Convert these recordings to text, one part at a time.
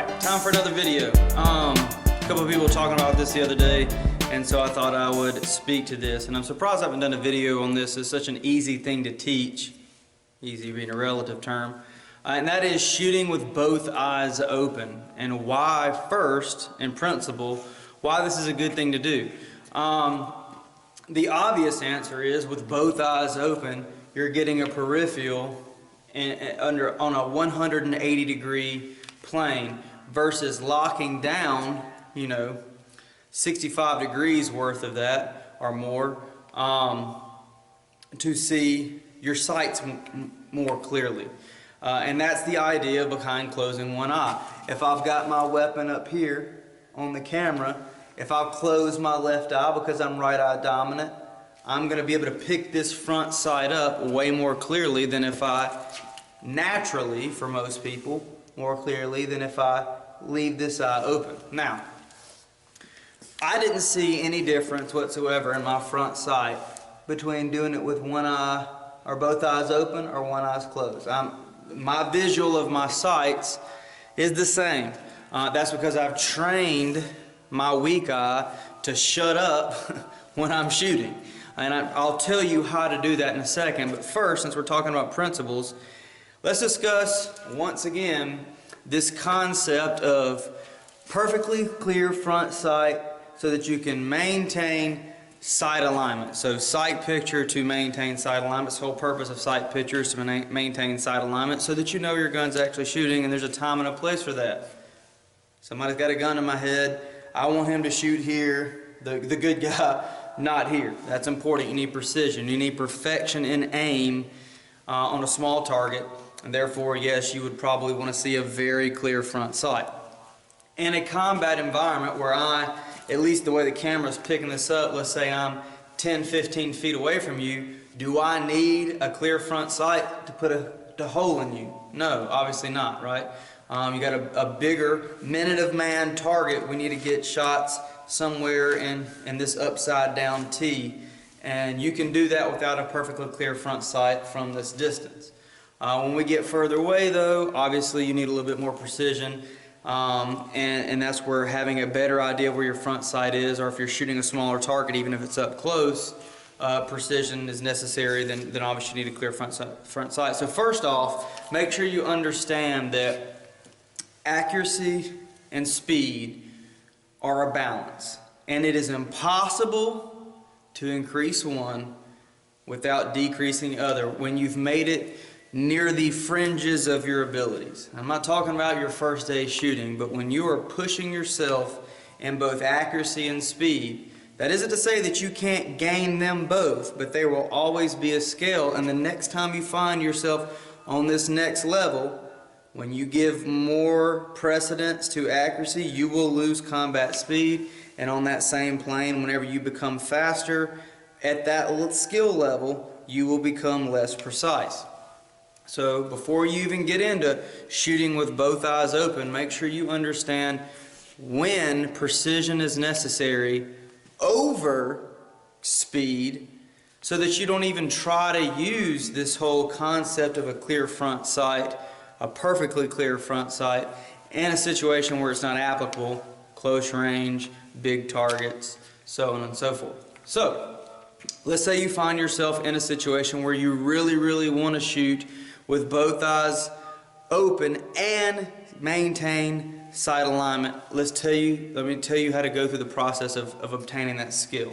Alright, time for another video. A couple of people were talking about this the other day, and so I thought I would speak to this. And I'm surprised I haven't done a video on this. It's such an easy thing to teach. Easy being a relative term. And that is shooting with both eyes open. And why, first, in principle, why this is a good thing to do. The obvious answer is with both eyes open, you're getting a peripheral on a 180 degree plane versus locking down, 65 degrees worth of that or more to see your sights more clearly. And that's the idea behind closing one eye. If I've got my weapon up here on the camera, if I close my left eye because I'm right eye dominant, I'm going to be able to pick this front sight up way more clearly than if I naturally, for most people, more clearly than if I leave this eye open. Now, I didn't see any difference whatsoever in my front sight between doing it with one eye or both eyes open or one eye closed. My visual of my sights is the same. That's because I've trained my weak eye to shut up when I'm shooting. And I'll tell you how to do that in a second. But first, since we're talking about principles, let's discuss once again this concept of perfectly clear front sight so that you can maintain sight alignment. So sight picture to maintain sight alignment. The whole purpose of sight picture is to maintain sight alignment so that you know your gun's actually shooting, and there's a time and a place for that. Somebody's got a gun in my head. I want him to shoot here, the good guy, not here. That's important. You need precision. You need perfection in aim on a small target. And therefore, yes, you would probably want to see a very clear front sight. In a combat environment where at least the way the camera's picking this up, let's say I'm 10, 15 feet away from you, do I need a clear front sight to put a hole in you? No, obviously not, right? You got a bigger minute of man target. We need to get shots somewhere in this upside down T. And you can do that without a perfectly clear front sight from this distance. When we get further away though, obviously you need a little bit more precision, and that's where having a better idea of where your front sight is, or if you're shooting a smaller target, even if it's up close, precision is necessary, then obviously you need a clear front sight. So first off, make sure you understand that accuracy and speed are a balance, and it is impossible to increase one without decreasing the other when you've made it near the fringes of your abilities. I'm not talking about your first day shooting, but when you are pushing yourself in both accuracy and speed, that isn't to say that you can't gain them both, but there will always be a scale, and the next time you find yourself on this next level, when you give more precedence to accuracy, you will lose combat speed, and on that same plane, whenever you become faster at that skill level, you will become less precise. So before you even get into shooting with both eyes open, make sure you understand when precision is necessary over speed so that you don't even try to use this whole concept of a clear front sight, a perfectly clear front sight, in a situation where it's not applicable, close range, big targets, so on and so forth. So let's say you find yourself in a situation where you really want to shoot with both eyes open and maintain sight alignment. Let me tell you how to go through the process of obtaining that skill.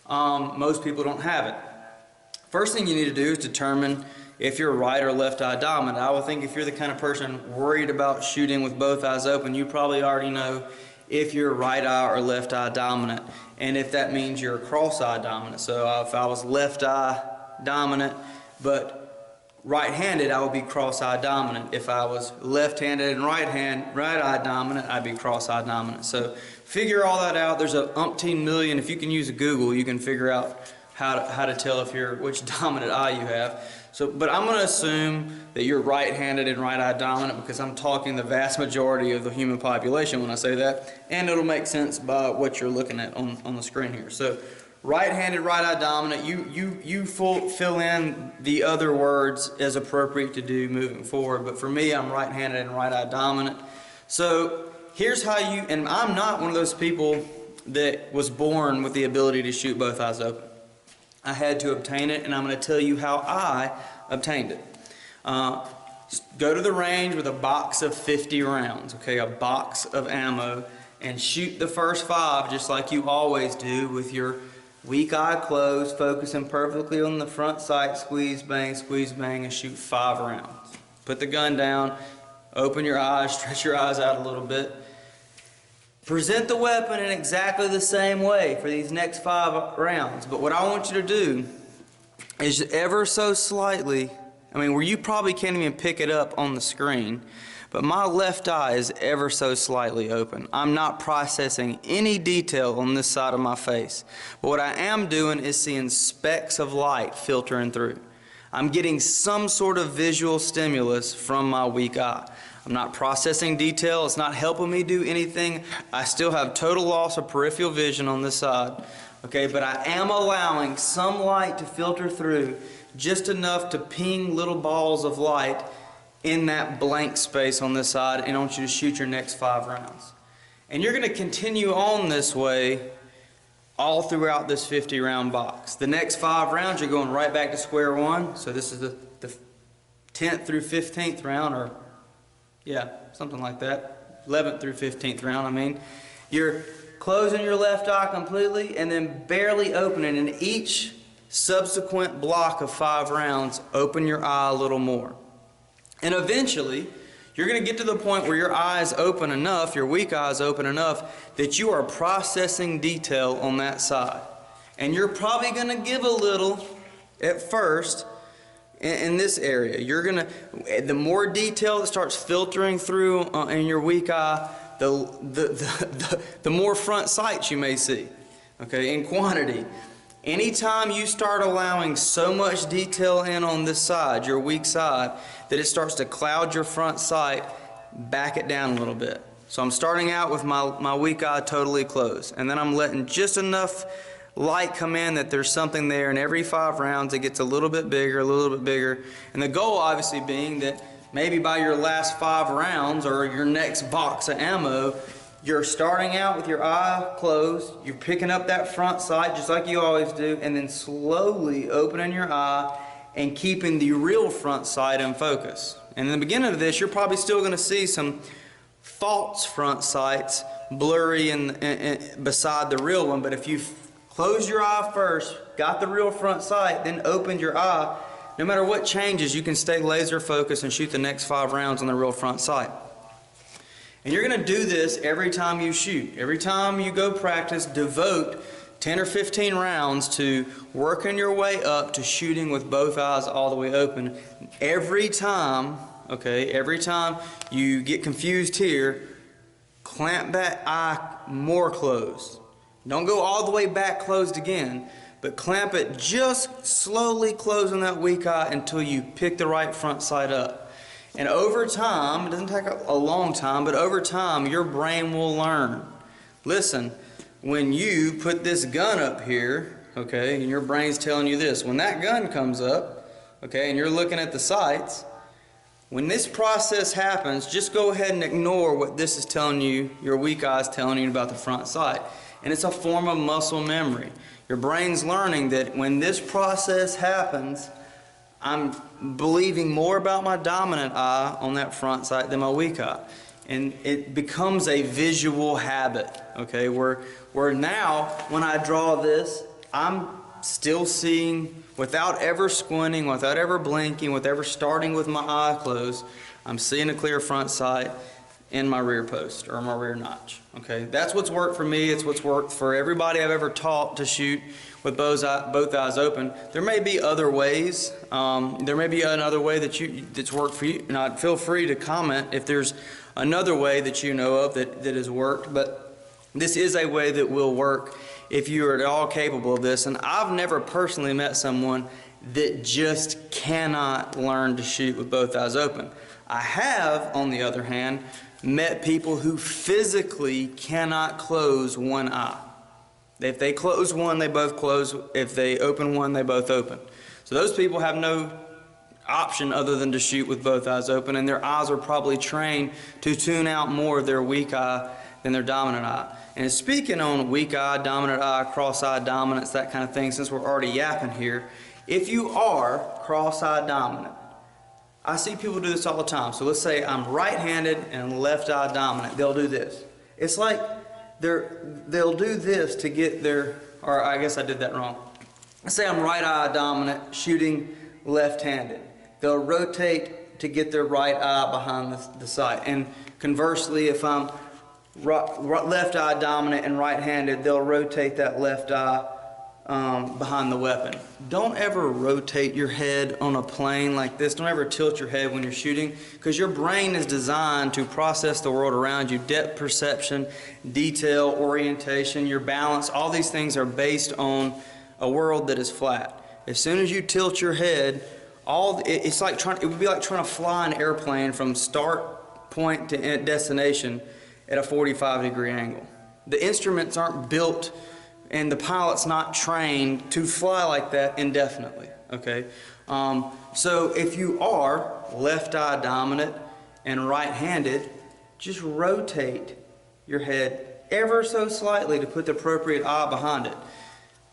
Most people don't have it. First thing you need to do is determine if you're right or left eye dominant. I would think if you're the kind of person worried about shooting with both eyes open, you probably already know if you're right eye or left eye dominant, and if that means you're cross eye dominant. So if I was left eye dominant but right-handed, I would be cross-eye dominant. If I was left-handed and right-eye dominant, I'd be cross-eye dominant. So figure all that out. There's a umpteen million. If you can use Google, you can figure out how to tell which dominant eye you have. So, but I'm going to assume that you're right-handed and right-eye dominant because I'm talking the vast majority of the human population when I say that, and it'll make sense by what you're looking at on the screen here. So right-handed, right-eye dominant, you fill in the other words as appropriate to do moving forward. But for me, I'm right-handed and right-eye dominant. So here's how you, and I'm not one of those people that was born with the ability to shoot both eyes open. I had to obtain it, and I'm going to tell you how I obtained it. Go to the range with a box of 50 rounds, okay, a box of ammo, and shoot the first 5 just like you always do with your weak eye closed, focusing perfectly on the front sight, squeeze, bang, and shoot 5 rounds. Put the gun down, open your eyes, stretch your eyes out a little bit. Present the weapon in exactly the same way for these next 5 rounds. But what I want you to do is ever so slightly, where you probably can't even pick it up on the screen, but my left eye is ever so slightly open. I'm not processing any detail on this side of my face. But what I am doing is seeing specks of light filtering through. I'm getting some sort of visual stimulus from my weak eye. I'm not processing detail. It's not helping me do anything. I still have total loss of peripheral vision on this side. Okay, but I am allowing some light to filter through, just enough to ping little balls of light in that blank space on this side, and I want you to shoot your next 5 rounds. And you're going to continue on this way all throughout this 50 round box. The next 5 rounds you're going right back to square one. So this is the 10th through 15th round, or yeah, something like that. 11th through 15th round, You're closing your left eye completely and then barely opening. In each subsequent block of 5 rounds, open your eye a little more. And eventually, you're going to get to the point where your eyes open enough, your weak eyes open enough, that you are processing detail on that side. And you're probably going to give a little at first in this area. You're going to, the more detail that starts filtering through in your weak eye, the more front sights you may see, okay, in quantity. Anytime you start allowing so much detail in on this side, your weak side, that it starts to cloud your front sight, back it down a little bit. So I'm starting out with my weak eye totally closed, and then I'm letting just enough light come in that there's something there, and every 5 rounds it gets a little bit bigger, and the goal obviously being that maybe by your last 5 rounds or your next box of ammo, you're starting out with your eye closed, you're picking up that front sight just like you always do, and then slowly opening your eye and keeping the real front sight in focus. And in the beginning of this, you're probably still going to see some false front sights blurry beside the real one, but if you close your eye first, got the real front sight, then opened your eye, no matter what changes, you can stay laser focused and shoot the next 5 rounds on the real front sight. And you're going to do this every time you shoot. Every time you go practice, devote 10 or 15 rounds to working your way up to shooting with both eyes all the way open. Every time, okay, every time you get confused here, clamp that eye more closed. Don't go all the way back closed again, but clamp it just slowly closing that weak eye until you pick the right front sight up. And over time, it doesn't take a long time, but over time your brain will learn. Listen, when you put this gun up here, okay, and your brain's telling you this, when that gun comes up, okay, and you're looking at the sights, when this process happens, just go ahead and ignore what this is telling you, your weak eye is telling you about the front sight. And it's a form of muscle memory. Your brain's learning that when this process happens, I'm believing more about my dominant eye on that front sight than my weak eye. And it becomes a visual habit, okay, where now when I draw this, I'm still seeing, without ever squinting, without ever blinking, without ever starting with my eye closed, I'm seeing a clear front sight in my rear post or my rear notch. Okay, that's what's worked for me. It's what's worked for everybody I've ever taught to shoot with both eyes open. There may be other ways. There may be another way that's worked for you. And feel free to comment if there's another way that you know of that has worked. But this is a way that will work if you are at all capable of this. And I've never personally met someone that just cannot learn to shoot with both eyes open. I have, on the other hand, met people who physically cannot close one eye. If they close one, they both close. If they open one, they both open. So those people have no option other than to shoot with both eyes open, and their eyes are probably trained to tune out more of their weak eye than their dominant eye. And speaking on weak eye, dominant eye, cross-eye dominance, that kind of thing, since we're already yapping here, if you are cross-eye dominant, I see people do this all the time. So let's say I'm right-handed and left-eye dominant. They'll do this. It's like they'll do this to get their, or I guess I did that wrong. Let's say I'm right-eye dominant, shooting left-handed. They'll rotate to get their right eye behind the sight. And conversely, if I'm left eye dominant and right-handed, they'll rotate that left eye behind the weapon. Don't ever rotate your head on a plane like this. Don't ever tilt your head when you're shooting, because your brain is designed to process the world around you. Depth perception, detail, orientation, your balance, all these things are based on a world that is flat. As soon as you tilt your head, it would be like trying to fly an airplane from start point to destination at a 45-degree angle. The instruments aren't built and the pilot's not trained to fly like that indefinitely, okay? So if you are left eye dominant and right-handed, just rotate your head ever so slightly to put the appropriate eye behind it.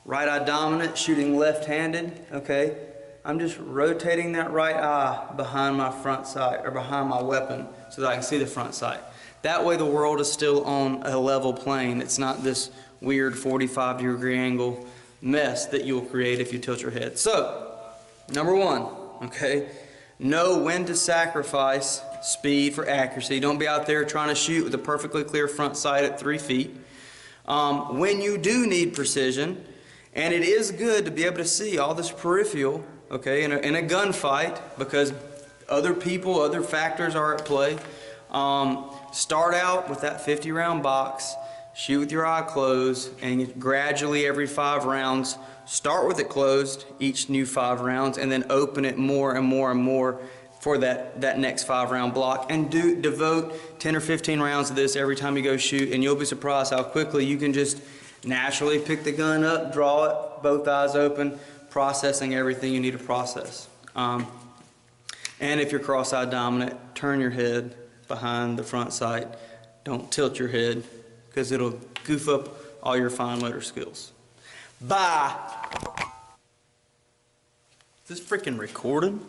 Right eye dominant, shooting left-handed, okay? I'm just rotating that right eye behind my front sight, or behind my weapon, so that I can see the front sight. That way the world is still on a level plane. It's not this weird 45-degree angle mess that you'll create if you tilt your head. So, number one, okay? Know when to sacrifice speed for accuracy. Don't be out there trying to shoot with a perfectly clear front sight at 3 feet. When you do need precision, and it is good to be able to see all this peripheral, okay, in a gunfight, because other people, other factors are at play. Start out with that 50-round box, shoot with your eye closed, and gradually every 5 rounds, start with it closed, each new 5 rounds, and then open it more and more and more for that next 5-round block, and devote 10 or 15 rounds of this every time you go shoot, and you'll be surprised how quickly you can just naturally pick the gun up, draw it, both eyes open, processing everything you need to process. And if you're cross-eye dominant, turn your head behind the front sight. Don't tilt your head, because it'll goof up all your fine motor skills. Bye! Is this freaking recording?